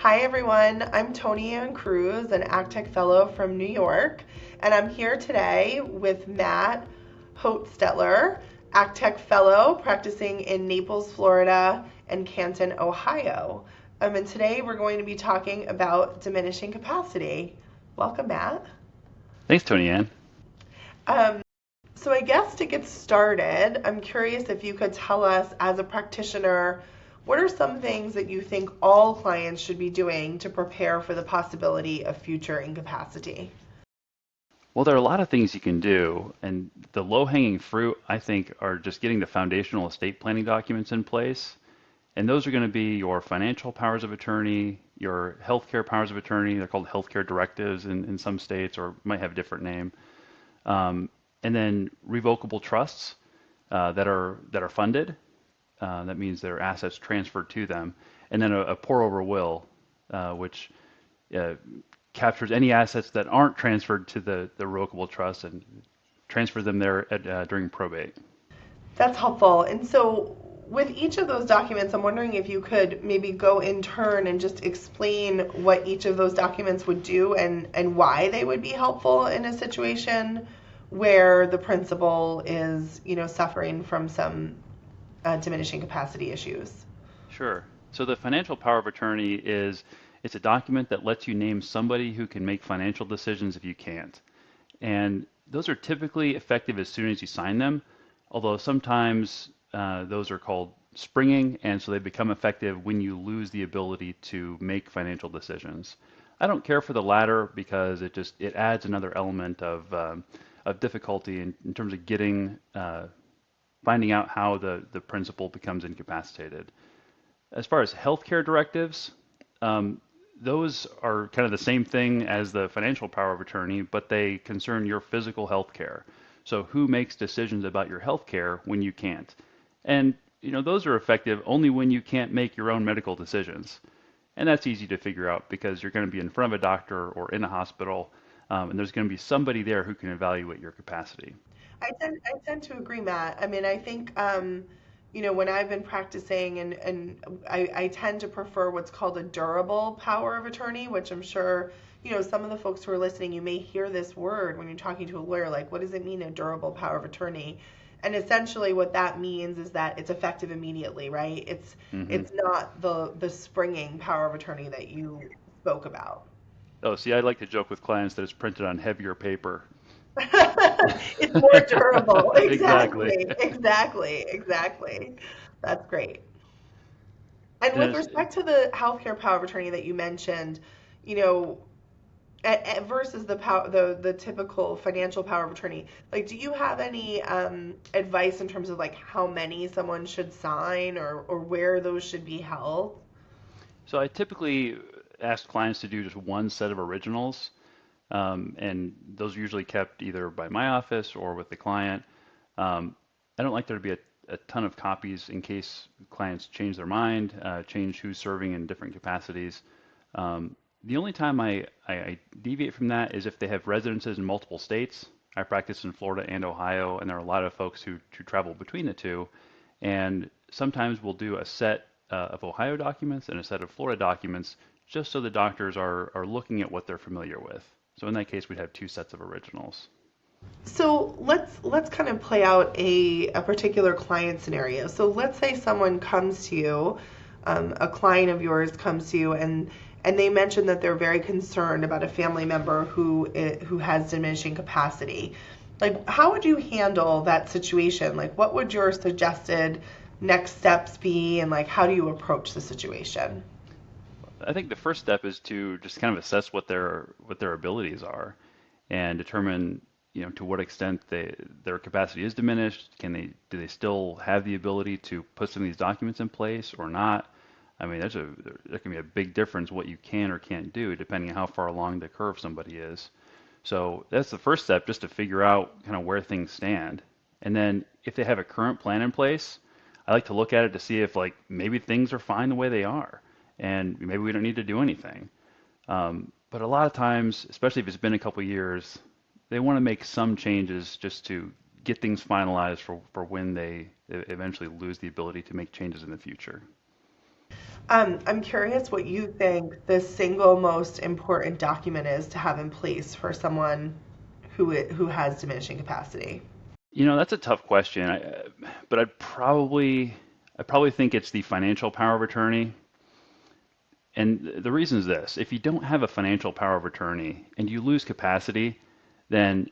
Hi, everyone. I'm Tony Ann Cruz, an ACTEC fellow from New York, and I'm here today with Matt Hochstetler, ACTEC fellow practicing in Naples, Florida, and Canton, Ohio. And today we're going to be talking about diminishing capacity. Welcome, Matt. Thanks, Tony Ann. Um, so I guess to get started, I'm curious if you could tell us, as a practitioner, what are some things that you think all clients should be doing to prepare for the possibility of future incapacity? Well, there are a lot of things you can do, and the low-hanging fruit, I think, are just getting the foundational estate planning documents in place. And those are going to be your financial powers of attorney, your healthcare powers of attorney. They're called healthcare directives in some states, or might have a different name. Um, and then revocable trusts that are funded. That means their assets transferred to them. And then a pour-over will, which uh, captures any assets that aren't transferred to the revocable trust and transfers them there during probate. That's helpful. And so, with each of those documents, I'm wondering if you could maybe go in turn and just explain what each of those documents would do and why they would be helpful in a situation where the principal is, suffering from some diminishing capacity issues. Sure. So the financial power of attorney it's a document that lets you name somebody who can make financial decisions if you can't. And those are typically effective as soon as you sign them, although sometimes those are called springing, and so they become effective when you lose the ability to make financial decisions. I don't care for the latter because it adds another element of difficulty in terms of finding out how the principal becomes incapacitated. As far as healthcare directives, um, those are kind of the same thing as the financial power of attorney, but they concern your physical health care. So who makes decisions about your health care when you can't? And those are effective only when you can't make your own medical decisions. And that's easy to figure out because you're going to be in front of a doctor or in a hospital, and there's going to be somebody there who can evaluate your capacity. I tend to agree, Matt. I mean, I think, when I've been practicing and I tend to prefer what's called a durable power of attorney, which I'm sure, some of the folks who are listening, you may hear this word when you're talking to a lawyer, like, what does it mean, a durable power of attorney? And essentially what that means is that it's effective immediately, right? It's hmm it's not the springing power of attorney that you spoke about. Oh, see, I like to joke with clients that it's printed on heavier paper. It's more durable. Exactly. Exactly. Exactly. Exactly. That's great. And And with it's, respect to the healthcare power of attorney that you mentioned, you know, versus the typical financial power of attorney, like, do you have any advice in terms of like how many someone should sign or where those should be held? so I typically ask clients to do just one set of originals, and those are usually kept either by my office or with the client. I don't like there to be a ton of copies in case clients change their mind, change who's serving in different capacities. The only time I deviate from that is if they have residences in multiple states. I practice in Florida and Ohio, and there are a lot of folks who travel between the two. And sometimes we'll do a set of Ohio documents and a set of Florida documents just so the doctors are looking at what they're familiar with. So in that case, we'd have two sets of originals. So let's kind of play out a particular client scenario. So let's say someone comes to you, a client of yours comes to you, and they mention that they're very concerned about a family member who has diminishing capacity. Like, how would you handle that situation? Like, what would your suggested next steps be, and like, how do you approach the situation? I think the first step is to just kind of assess what their abilities are and determine, to what extent their capacity is diminished. Do they still have the ability to put some of these documents in place or not? I mean, there can be a big difference what you can or can't do depending on how far along the curve somebody is. So that's the first step, just to figure out kind of where things stand. And then if they have a current plan in place, I like to look at it to see if like maybe things are fine the way they are, and maybe we don't need to do anything. But a lot of times, especially if it's been a couple years, they want to make some changes just to get things finalized for when they eventually lose the ability to make changes in the future. I'm curious what you think the single most important document is to have in place for someone who has diminishing capacity. That's a tough question. But I probably think it's the financial power of attorney. And the reason is this: if you don't have a financial power of attorney and you lose capacity, then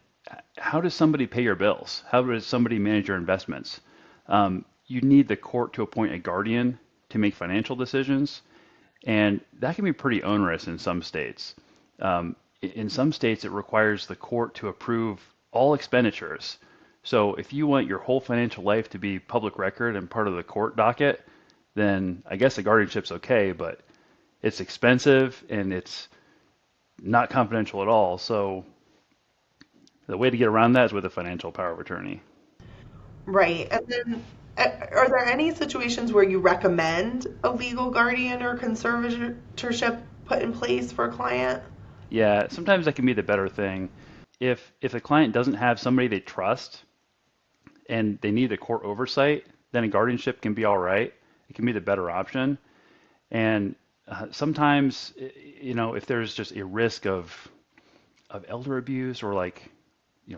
how does somebody pay your bills? How does somebody manage your investments? You need the court to appoint a guardian to make financial decisions, and that can be pretty onerous in some states. In some states, it requires the court to approve all expenditures. So if you want your whole financial life to be public record and part of the court docket, then I guess the guardianship's okay, but it's expensive and it's not confidential at all. So the way to get around that is with a financial power of attorney. Right. And then, are there any situations where you recommend a legal guardian or conservatorship put in place for a client? Yeah, sometimes that can be the better thing. If the client doesn't have somebody they trust and they need a court oversight, then a guardianship can be all right. It can be the better option. And sometimes, if there's just a risk of elder abuse or like,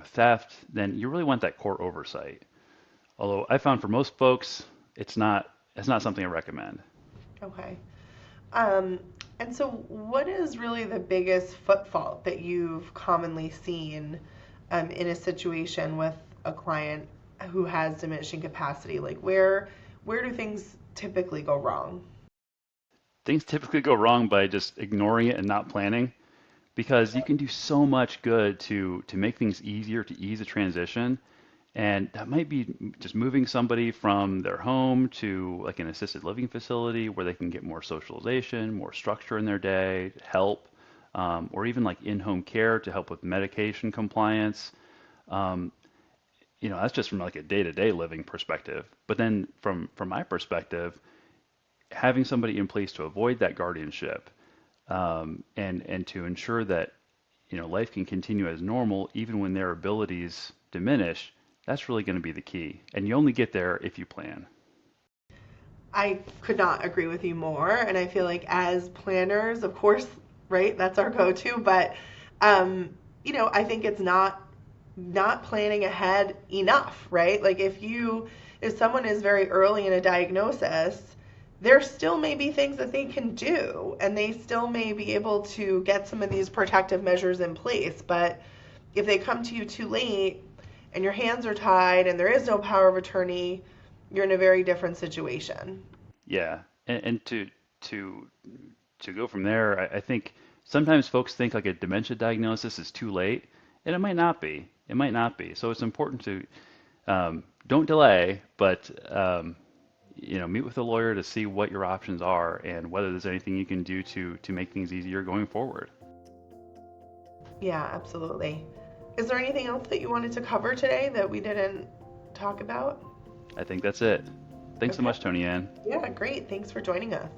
theft, then you really want that court oversight. Although I found for most folks, it's not something I recommend. Okay. Um, and so, what is really the biggest foot fault that you've commonly seen in a situation with a client who has diminishing capacity? Like, where do things typically go wrong? Things typically go wrong by just ignoring it and not planning, because you can do so much good to make things easier, to ease a transition. And that might be just moving somebody from their home to like an assisted living facility where they can get more socialization, more structure in their day, help, or even like in-home care to help with medication compliance. Um, that's just from like a day-to-day living perspective. But then from my perspective, having somebody in place to avoid that guardianship, and to ensure that life can continue as normal even when their abilities diminish, that's really going to be the key. And you only get there if you plan. I could not agree with you more. And I feel like as planners, of course, right, that's our go-to. But I think it's not planning ahead enough, right? Like if someone is very early in a diagnosis, there still may be things that they can do, and they still may be able to get some of these protective measures in place. But if they come to you too late and your hands are tied and there is no power of attorney, you're in a very different situation. Yeah, and to go from there, I think sometimes folks think like a dementia diagnosis is too late, and it might not be. It might not be. So it's important to don't delay, but meet with a lawyer to see what your options are and whether there's anything you can do to make things easier going forward. Yeah, absolutely. Is there anything else that you wanted to cover today that we didn't talk about? I think that's it. Thanks so Okay. much, Tony Ann. Yeah, great. Thanks for joining us.